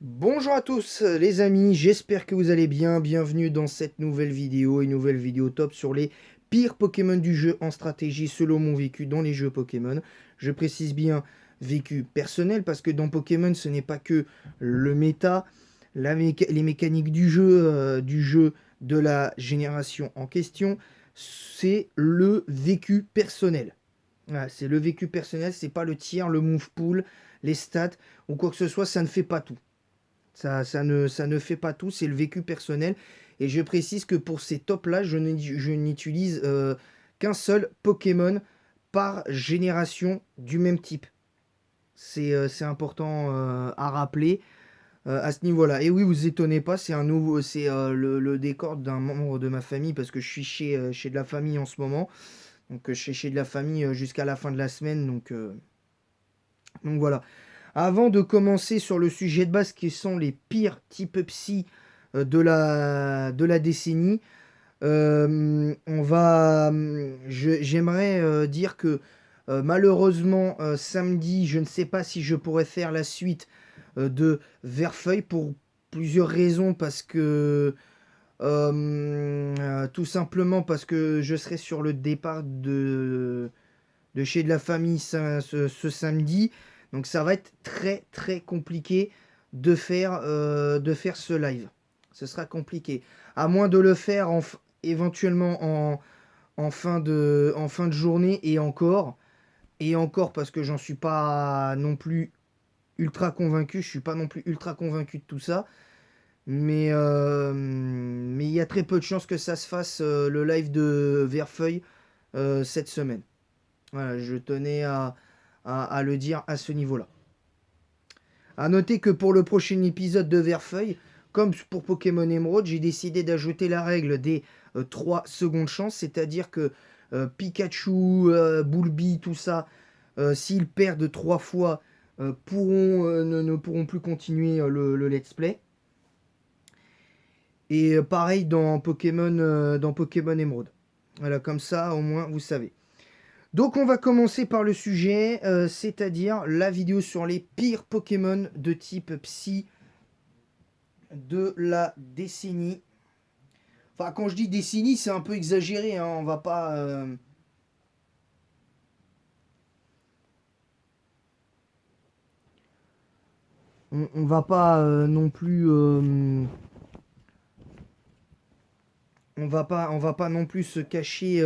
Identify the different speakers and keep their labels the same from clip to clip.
Speaker 1: Bonjour à tous les amis, j'espère que vous allez bien. Bienvenue dans cette nouvelle vidéo, une nouvelle vidéo top sur les pires Pokémon du jeu en stratégie selon mon vécu dans les jeux Pokémon. Je précise bien vécu personnel parce que dans Pokémon ce n'est pas que le méta, les mécaniques du jeu de la génération en question, c'est le vécu personnel. Voilà, c'est le vécu personnel, c'est pas le tiers, le move pool, les stats ou quoi que ce soit, ça ne fait pas tout. Ça ne fait pas tout, c'est le vécu personnel. Et je précise que pour ces tops-là, je n'utilise qu'un seul Pokémon par génération du même type. C'est important à rappeler à ce niveau-là. Et oui, vous étonnez pas, c'est le décor d'un membre de ma famille parce que je suis chez de la famille en ce moment. Donc je suis chez de la famille jusqu'à la fin de la semaine. Donc voilà. Avant de commencer sur le sujet de base qui sont les pires types psy de la décennie, j'aimerais dire que malheureusement samedi, je ne sais pas si je pourrais faire la suite de Verfeuille pour plusieurs raisons parce que tout simplement parce que je serai sur le départ de chez de la famille ce samedi. Donc ça va être très très compliqué de faire ce live. Ce sera compliqué. À moins de le faire éventuellement en fin de journée et encore. Et encore parce que j'en suis pas non plus ultra convaincu. Je suis pas non plus ultra convaincu de tout ça. Mais il y a très peu de chances que ça se fasse le live de Verfeuille cette semaine. Voilà, je tenais à le dire à ce niveau-là. A noter que pour le prochain épisode de Verfeuille, comme pour Pokémon Emerald, j'ai décidé d'ajouter la règle des 3 secondes chances, c'est-à-dire que Pikachu, Bulby, tout ça, s'ils perdent 3 fois, ne pourront plus continuer le let's play. Et pareil dans Pokémon Emerald. Voilà, comme ça, au moins, vous savez. Donc on va commencer par le sujet, c'est-à-dire la vidéo sur les pires Pokémon de type Psy de la décennie. Enfin, quand je dis décennie, c'est un peu exagéré, hein, on va pas... on va pas non plus... on va pas non plus se cacher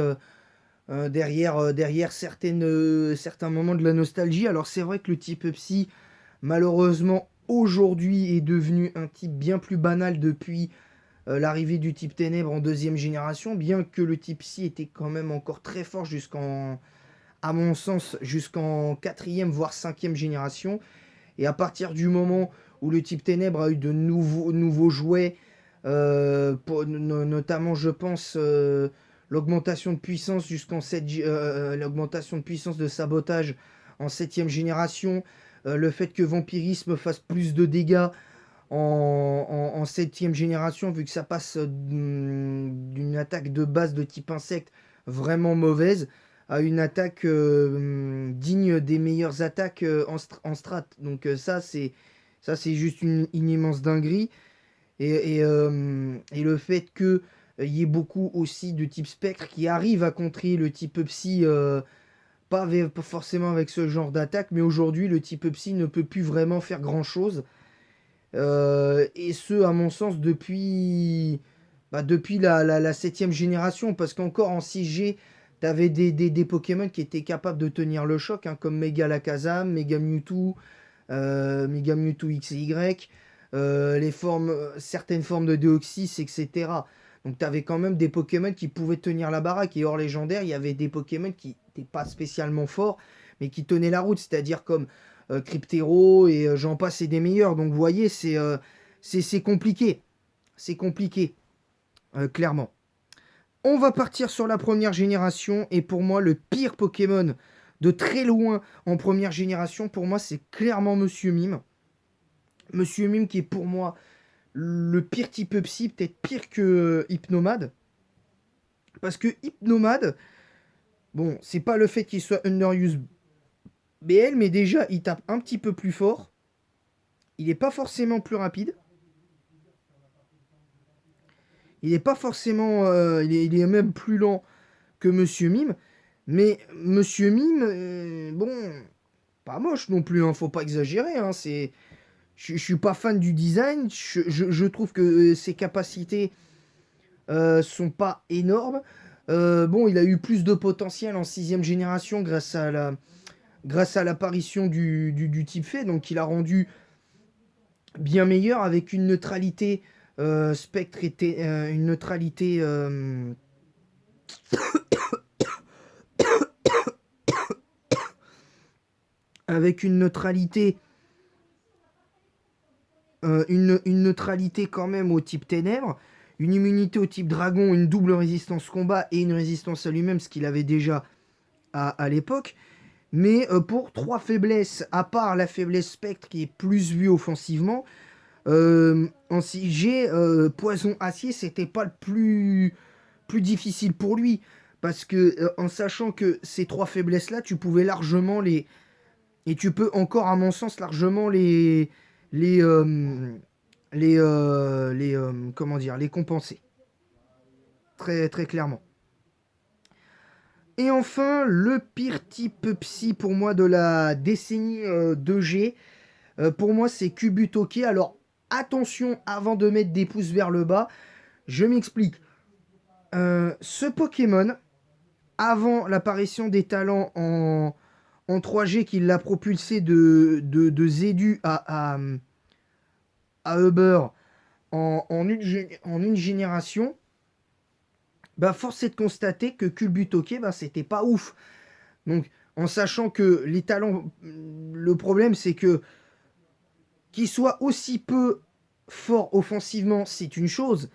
Speaker 1: derrière certains moments de la nostalgie. Alors c'est vrai que le type Psy, malheureusement, aujourd'hui est devenu un type bien plus banal depuis l'arrivée du type Ténèbres en deuxième génération, bien que le type Psy était quand même encore très fort à mon sens, jusqu'en quatrième voire cinquième génération. Et à partir du moment où le type Ténèbres a eu de nouveaux jouets, notamment je pense l'augmentation de puissance l'augmentation de puissance de sabotage en septième génération, le fait que Vampirisme fasse plus de dégâts en septième génération, vu que ça passe d'une attaque de base de type insecte vraiment mauvaise à une attaque digne des meilleures attaques en strat. Donc ça c'est juste une immense dinguerie. Et le fait que il y ait beaucoup aussi de type spectre qui arrivent à contrer le type psy, pas forcément avec ce genre d'attaque, mais aujourd'hui le type psy ne peut plus vraiment faire grand chose. Et ce, à mon sens, depuis la 7ème génération. Parce qu'encore en 6G, tu avais des Pokémon qui étaient capables de tenir le choc, hein, comme Mega Lakazam, Mega Mewtwo X et Y, certaines formes de Deoxys, etc. Donc tu avais quand même des Pokémon qui pouvaient tenir la baraque. Et hors légendaire, il y avait des Pokémon qui n'étaient pas spécialement forts, mais qui tenaient la route. C'est-à-dire comme Cryptero et j'en passe et des meilleurs. Donc vous voyez, c'est compliqué. C'est compliqué, clairement. On va partir sur la première génération. Et pour moi, le pire Pokémon de très loin en première génération, pour moi, c'est clairement Monsieur Mime. Monsieur Mime qui est pour moi le pire type psy, peut-être pire que Hypnomade. Parce que Hypnomade, bon, c'est pas le fait qu'il soit underuse BL, mais déjà il tape un petit peu plus fort. il n'est pas forcément plus rapide. Il n'est pas forcément... il est même plus lent que Monsieur Mime. Mais Monsieur Mime, bon, pas moche non plus, hein, faut pas exagérer. Hein, je suis pas fan du design. Je trouve que ses capacités sont pas énormes. Bon, il a eu plus de potentiel en 6ème génération grâce à l'apparition du type fait. Donc il a rendu bien meilleur avec une neutralité spectre était une neutralité avec une neutralité quand même au type ténèbres, une immunité au type dragon, une double résistance combat et une résistance à lui-même, ce qu'il avait déjà à l'époque. Mais pour 3 faiblesses, à part la faiblesse spectre qui est plus vue offensivement, en 6G, poison acier, c'était pas le plus difficile pour lui. Parce que en sachant que ces 3 faiblesses-là, tu pouvais largement les... Et tu peux encore, à mon sens, largement les, euh, comment dire, les compenser. Très, très clairement. Et enfin, le pire type psy pour moi de la décennie 2G, pour moi c'est Kubutoke. Alors attention avant de mettre des pouces vers le bas, je m'explique. Ce Pokémon, avant l'apparition des talents en 3G qui l'a propulsé de Zédu à Uber en une génération, bah force est de constater que Kulbutoke, bah, c'était pas ouf. Donc, en sachant que les talents, le problème c'est que qu'il soit aussi peu fort offensivement, c'est une chose,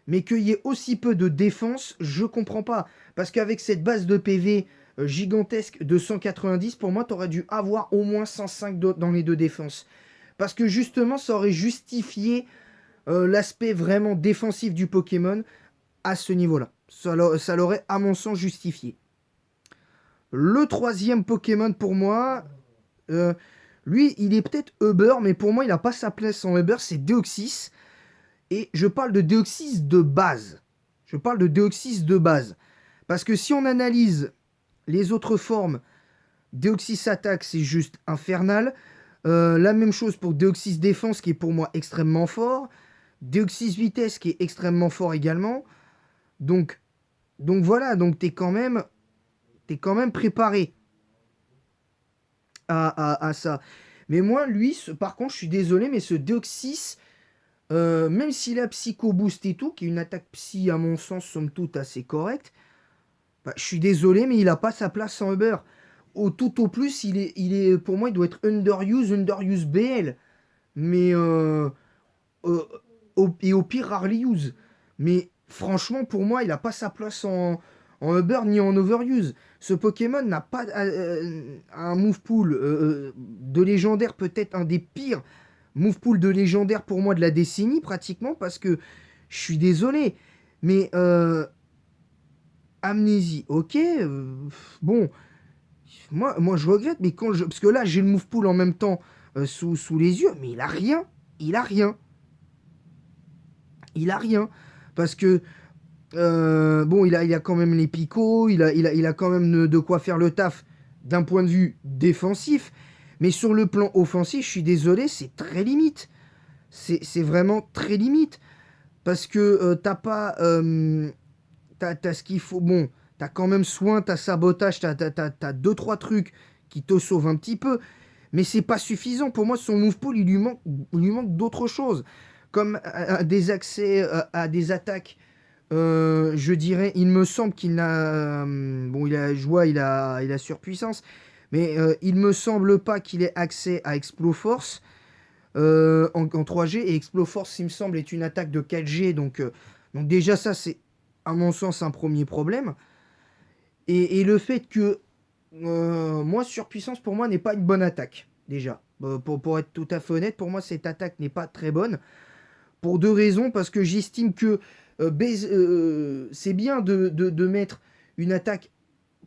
Speaker 1: mais qu'il y ait aussi peu de défense, je comprends pas. Parce qu'avec cette base de PV gigantesque de 190, pour moi, tu aurais dû avoir au moins 105 dans les deux défenses. Parce que justement, ça aurait justifié l'aspect vraiment défensif du Pokémon à ce niveau-là. Ça l'aurait, à mon sens, justifié. Le troisième Pokémon pour moi, lui, il est peut-être Uber, mais pour moi, il n'a pas sa place en Uber, c'est Deoxys. Et je parle de Deoxys de base. Je parle de Deoxys de base. Parce que si on analyse les autres formes, Deoxys attaque, c'est juste infernal. La même chose pour Deoxys défense, qui est pour moi extrêmement fort. Deoxys vitesse, qui est extrêmement fort également. Donc voilà, donc t'es quand même préparé à ça. Mais moi, lui, par contre, je suis désolé, mais ce Deoxys, même s'il a Psycho Boost et tout, qui est une attaque psy, à mon sens, somme toute assez correcte, bah, je suis désolé, mais il n'a pas sa place en Uber. Tout au plus, pour moi, il doit être underuse BL. Mais, euh, et au pire, rarely use. Mais franchement, pour moi, il n'a pas sa place en Uber ni en overuse. Ce Pokémon n'a pas un move pool de légendaire, peut-être un des pires move pool de légendaire pour moi de la décennie, pratiquement, parce que je suis désolé. Mais Amnésie, ok, bon, moi je regrette, mais parce que là j'ai le move pool en même temps sous les yeux, mais il a rien, il a rien, il a rien, parce que bon, il a quand même les picots, il a quand même de quoi faire le taf d'un point de vue défensif, mais sur le plan offensif, je suis désolé, c'est très limite, c'est vraiment très limite, parce que t'as pas, t'as ce qu'il faut. Bon, t'as quand même soin, t'as sabotage, t'as 2-3 trucs qui te sauvent un petit peu. Mais c'est pas suffisant. Pour moi, son move pool, il lui manque d'autres choses. Comme des accès à des attaques. Je dirais, il me semble qu'il n'a. Bon, il a surpuissance. Mais il me semble pas qu'il ait accès à Exploforce en 3G. Et Exploforce, il me semble, est une attaque de 4G. Donc déjà, ça, c'est à mon sens, un premier problème. Et le fait que, moi, surpuissance, pour moi, n'est pas une bonne attaque, déjà. Pour être tout à fait honnête, pour moi, cette attaque n'est pas très bonne. Pour deux raisons. Parce que j'estime que c'est bien de mettre une attaque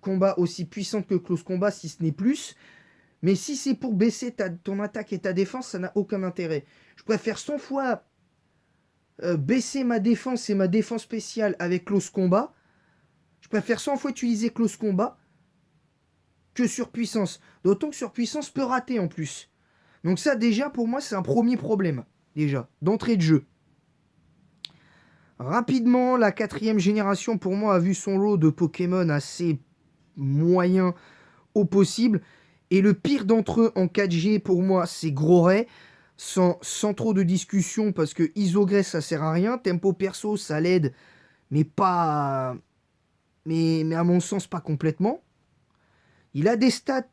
Speaker 1: combat aussi puissante que close combat, si ce n'est plus. Mais si c'est pour baisser ton attaque et ta défense, ça n'a aucun intérêt. Je préfère 100 fois baisser ma défense et ma défense spéciale avec close combat. Je préfère 100 fois utiliser close combat que surpuissance. D'autant que surpuissance peut rater en plus. Donc ça déjà pour moi c'est un premier problème. Déjà, d'entrée de jeu. Rapidement, la 4e génération pour moi a vu son lot de Pokémon assez moyen au possible. Et le pire d'entre eux en 4G pour moi c'est Groray. Sans trop de discussion parce que Isogress ça sert à rien. Tempo perso ça l'aide mais pas... Mais à mon sens pas complètement. Il a des stats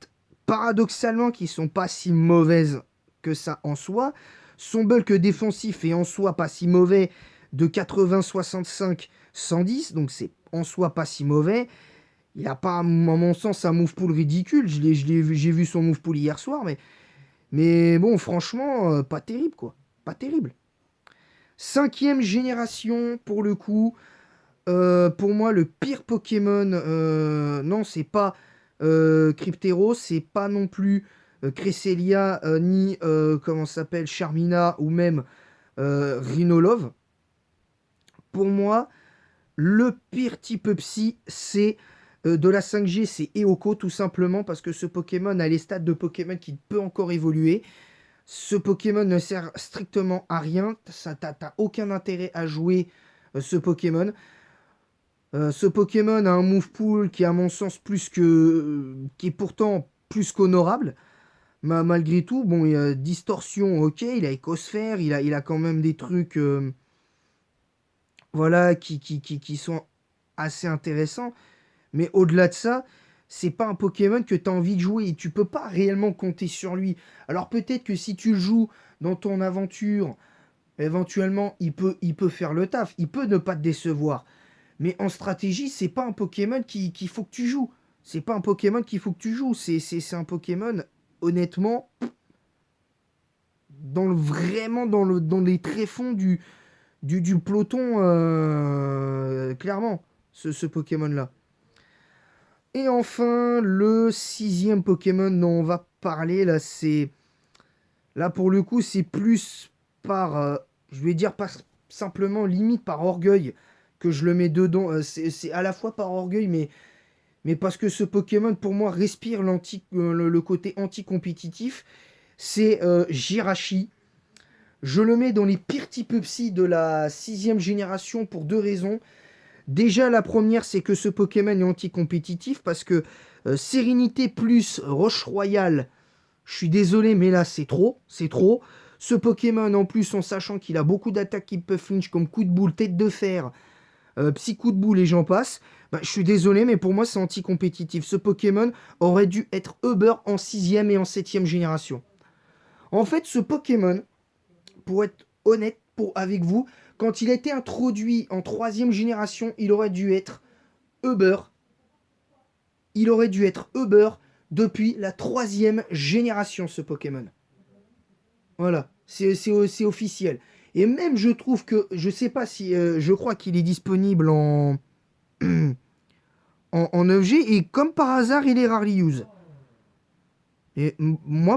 Speaker 1: paradoxalement qui sont pas si mauvaises que ça en soi. Son bulk défensif est en soi pas si mauvais de 80, 65, 110. Donc c'est en soi pas si mauvais. Il n'a pas, à mon sens, un move pool ridicule. J'ai vu son move pool hier soir. Mais bon, franchement, pas terrible quoi. Pas terrible. 5e génération pour le coup. Pour moi, le pire Pokémon, non, c'est pas Cryptero, c'est pas non plus Cresselia, ni, comment ça s'appelle, Charmina, ou même Rhinolove. Pour moi, le pire type psy, c'est de la 5G, c'est Eoko, tout simplement, parce que ce Pokémon a les stats de Pokémon qui peut encore évoluer. Ce Pokémon ne sert strictement à rien, t'as aucun intérêt à jouer ce Pokémon. Ce Pokémon a un move pool qui est à mon sens qui est pourtant plus qu'honorable. Malgré tout, bon, il a distorsion, ok, il a écosphère, il a quand même des trucs voilà, qui sont assez intéressants. Mais au-delà de ça, c'est pas un Pokémon que tu as envie de jouer et tu peux pas réellement compter sur lui. Alors peut-être que si tu le joues dans ton aventure, éventuellement, il peut faire le taf, il peut ne pas te décevoir. Mais en stratégie, c'est pas un Pokémon qu'il faut que tu joues. C'est pas un Pokémon qu'il faut que tu joues. C'est un Pokémon, honnêtement, vraiment dans les tréfonds du peloton, clairement, ce Pokémon-là. Et enfin, le 6e Pokémon dont on va parler, là, c'est... Là, pour le coup, c'est plus par... je vais dire pas simplement limite par orgueil que je le mets dedans. C'est à la fois par orgueil, mais parce que ce Pokémon, pour moi, respire le côté anti-compétitif. C'est Jirachi. Je le mets dans les pires types psy de la 6e génération pour 2 raisons. Déjà, la première, c'est que ce Pokémon est anti-compétitif parce que Sérénité plus Roche Royale, je suis désolé, mais là, c'est trop. C'est trop. Ce Pokémon, en plus, en sachant qu'il a beaucoup d'attaques qui peuvent flinch, comme coup de boule, tête de fer, psy coup de boule et j'en passe, bah, je suis désolé, mais pour moi, c'est anti-compétitif. Ce Pokémon aurait dû être Uber en 6e et en 7e génération. En fait, ce Pokémon, pour être honnête avec vous, quand il a été introduit en 3e génération, il aurait dû être Uber. Il aurait dû être Uber depuis la 3e génération, ce Pokémon. Voilà, c'est officiel. Et même, je trouve que, je sais pas si, je crois qu'il est disponible en 9G, et comme par hasard, il est rarely use. Et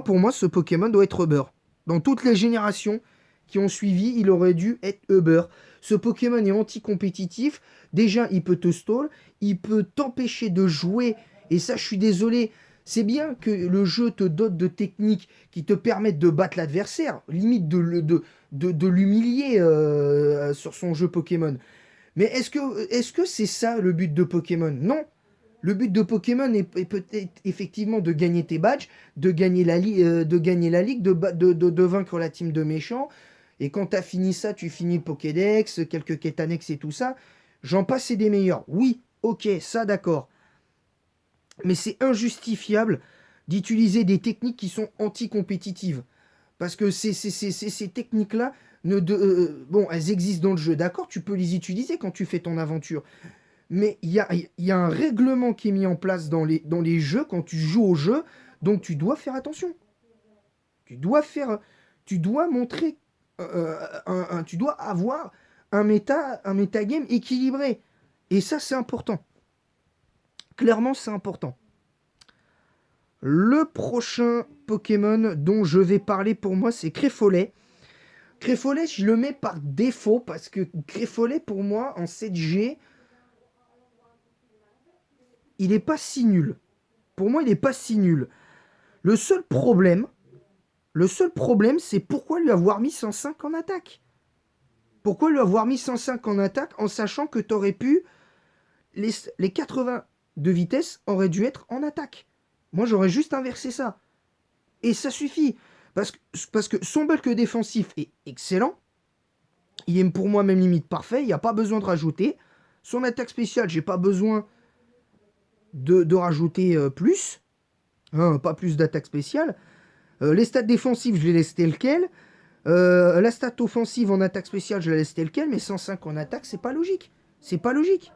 Speaker 1: pour moi, ce Pokémon doit être Uber. Dans toutes les générations qui ont suivi, il aurait dû être Uber. Ce Pokémon est anti-compétitif. Déjà, il peut te stall, il peut t'empêcher de jouer. Et ça, je suis désolé. C'est bien que le jeu te dote de techniques qui te permettent de battre l'adversaire, limite de l'humilier sur son jeu Pokémon. Mais est-ce que c'est ça le but de Pokémon? Non. Le but de Pokémon est peut-être effectivement de gagner tes badges, de gagner la ligue, de vaincre la team de méchants. Et quand tu as fini ça, tu finis le Pokédex, quelques quêtes annexes et tout ça. J'en passe, c'est des meilleurs. Oui, ok, ça d'accord. Mais c'est injustifiable d'utiliser des techniques qui sont anti-compétitives. Parce que ces techniques-là, bon, elles existent dans le jeu, d'accord, tu peux les utiliser quand tu fais ton aventure. Mais il y a un règlement qui est mis en place dans les jeux, quand tu joues au jeu, donc tu dois faire attention. Tu dois montrer, tu dois avoir un metagame équilibré. Et ça, c'est important. Clairement, c'est important. Le prochain Pokémon dont je vais parler pour moi, c'est Créfolet. Créfolet, je le mets par défaut parce que Créfolet, pour moi, en 7G, il n'est pas si nul. Pour moi, il n'est pas si nul. Le seul problème, c'est pourquoi lui avoir mis 105 en attaque. Pourquoi lui avoir mis 105 en attaque en sachant que tu aurais pu... Les 80 de vitesse auraient dû être en attaque. Moi, j'aurais juste inversé ça. Et ça suffit. Parce que son bulk défensif est excellent. Il est pour moi même limite parfait. Il n'y a pas besoin de rajouter. Son attaque spéciale, j'ai pas besoin de rajouter plus. Hein, pas plus d'attaque spéciale. Les stats défensives, je les laisse telles quelles. La stat offensive en attaque spéciale, je la laisse telle quelle. Mais 105 en attaque, c'est pas logique. C'est pas logique.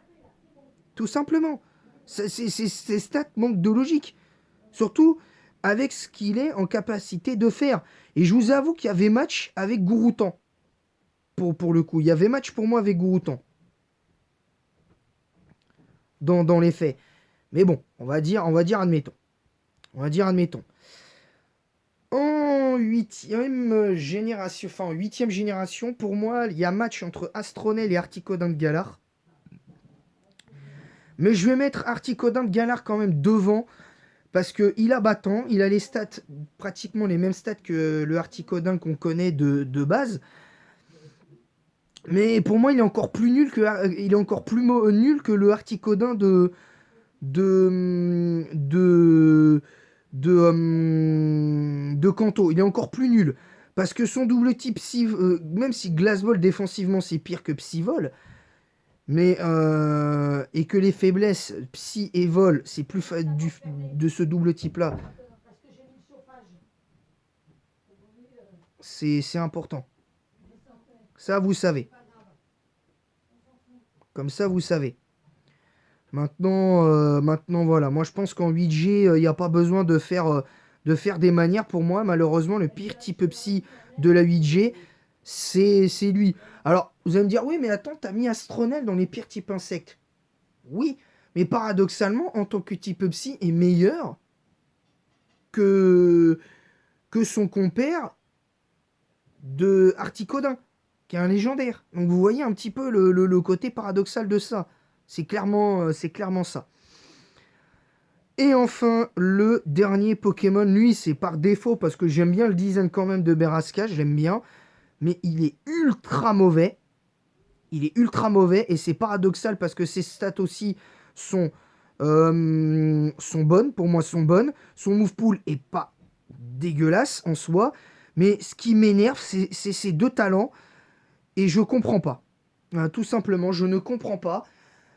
Speaker 1: Tout simplement. Ces stats manquent de logique. Surtout avec ce qu'il est en capacité de faire. Et je vous avoue qu'il y avait match avec Gouroutan. Pour le coup, il y avait match pour moi avec Gouroutan. Dans les faits. Mais bon, on va dire admettons. On va dire admettons. En 8ème génération, enfin en 8ème génération, pour moi, il y a match entre Astronel et Articodin de Galar. Mais je vais mettre Articodin de Galar quand même devant. Parce qu'il a battant, il a les stats, pratiquement les mêmes stats que le Articodin qu'on connaît de base. Mais pour moi, il est encore plus nul que, nul que le Articodin de Kanto. Il est encore plus nul. Parce que son double type Psy, même si Glace-Vol défensivement c'est pire que Psy-Vol, mais et que les faiblesses Psy et Vol, c'est plus de ce double type-là. C'est important. Ça, vous savez. Comme ça, vous savez. Maintenant, voilà. Moi, je pense qu'en 8G, il n'y a pas besoin de faire des manières. Pour moi, malheureusement, le pire type Psy de la 8G, c'est lui. Alors, vous allez me dire, oui, mais attends, t'as mis Astronel dans les pires types insectes. Oui, mais paradoxalement, en tant que type Psy, est meilleur que son compère de Articodin, qui est un légendaire. Donc vous voyez un petit peu le côté paradoxal de ça. C'est clairement ça. Et enfin, le dernier Pokémon, lui, c'est par défaut, parce que j'aime bien le design quand même de Berasca, j'aime bien, mais il est ultra mauvais. Il est ultra mauvais, et c'est paradoxal, parce que ses stats aussi sont bonnes, pour moi sont bonnes. Son move pool est pas dégueulasse en soi, mais ce qui m'énerve, c'est ces deux talents, et je comprends pas. Tout simplement, je ne comprends pas.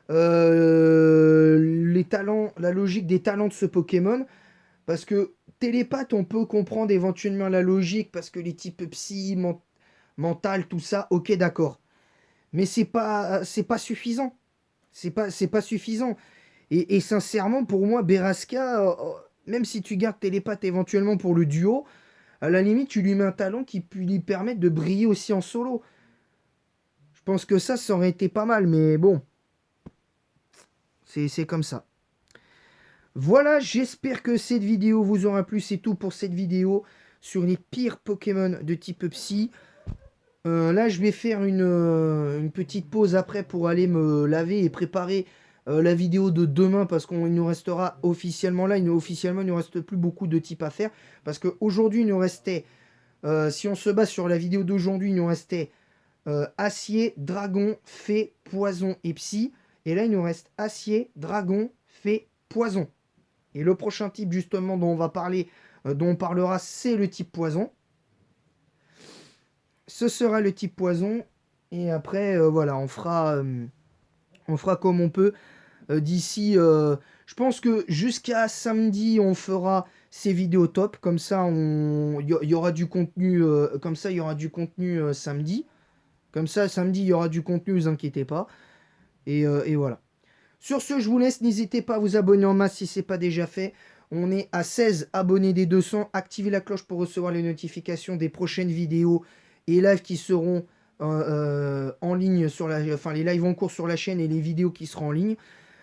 Speaker 1: Les talents, la logique des talents de ce Pokémon, parce que télépathe, on peut comprendre éventuellement la logique, parce que les types psy, mental, tout ça, ok, d'accord. Mais c'est pas suffisant. C'est pas suffisant. Et sincèrement, pour moi, Berasca, même si tu gardes télépathe éventuellement pour le duo, à la limite, tu lui mets un talent qui peut lui permettre de briller aussi en solo. Je pense que ça aurait été pas mal, mais bon. C'est comme ça. Voilà, j'espère que cette vidéo vous aura plu. C'est tout pour cette vidéo sur les pires Pokémon de type Psy. Là, je vais faire une petite pause après pour aller me laver et préparer la vidéo de demain parce qu'il nous restera officiellement là. Il ne reste plus beaucoup de types à faire parce qu'aujourd'hui, il nous restait, si on se base sur la vidéo d'aujourd'hui, il nous restait acier, dragon, fée, poison et psy. Et là, il nous reste acier, dragon, fée, poison. Et le prochain type, justement, dont on va parler, dont on parlera, c'est le type poison. Ce sera le type poison. Et après, voilà, on fera comme on peut. D'ici, je pense que jusqu'à samedi, on fera ces vidéos top. Comme ça, il y aura du contenu. Comme ça, il y aura du contenu samedi. Comme ça, samedi, il y aura du contenu, ne vous inquiétez pas. Et voilà. Sur ce, je vous laisse. N'hésitez pas à vous abonner en masse si ce n'est pas déjà fait. On est à 16 abonnés des 200. Activez la cloche pour recevoir les notifications des prochaines vidéos et lives qui seront en ligne sur la... Enfin, les lives en cours sur la chaîne et les vidéos qui seront en ligne.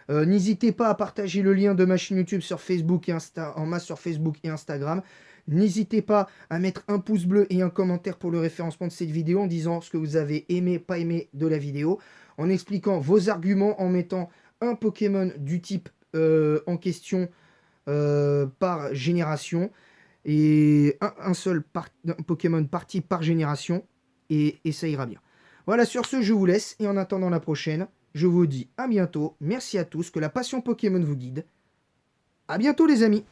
Speaker 1: N'hésitez pas à partager le lien de ma chaîne YouTube sur Facebook et en masse sur Facebook et Instagram. N'hésitez pas à mettre un pouce bleu et un commentaire pour le référencement de cette vidéo en disant ce que vous avez aimé, pas aimé de la vidéo, en expliquant vos arguments, en mettant un Pokémon du type en question par génération et un seul Pokémon parti par génération et ça ira bien. Voilà, sur ce, je vous laisse et en attendant la prochaine, je vous dis à bientôt. Merci à tous, que la passion Pokémon vous guide. À bientôt les amis!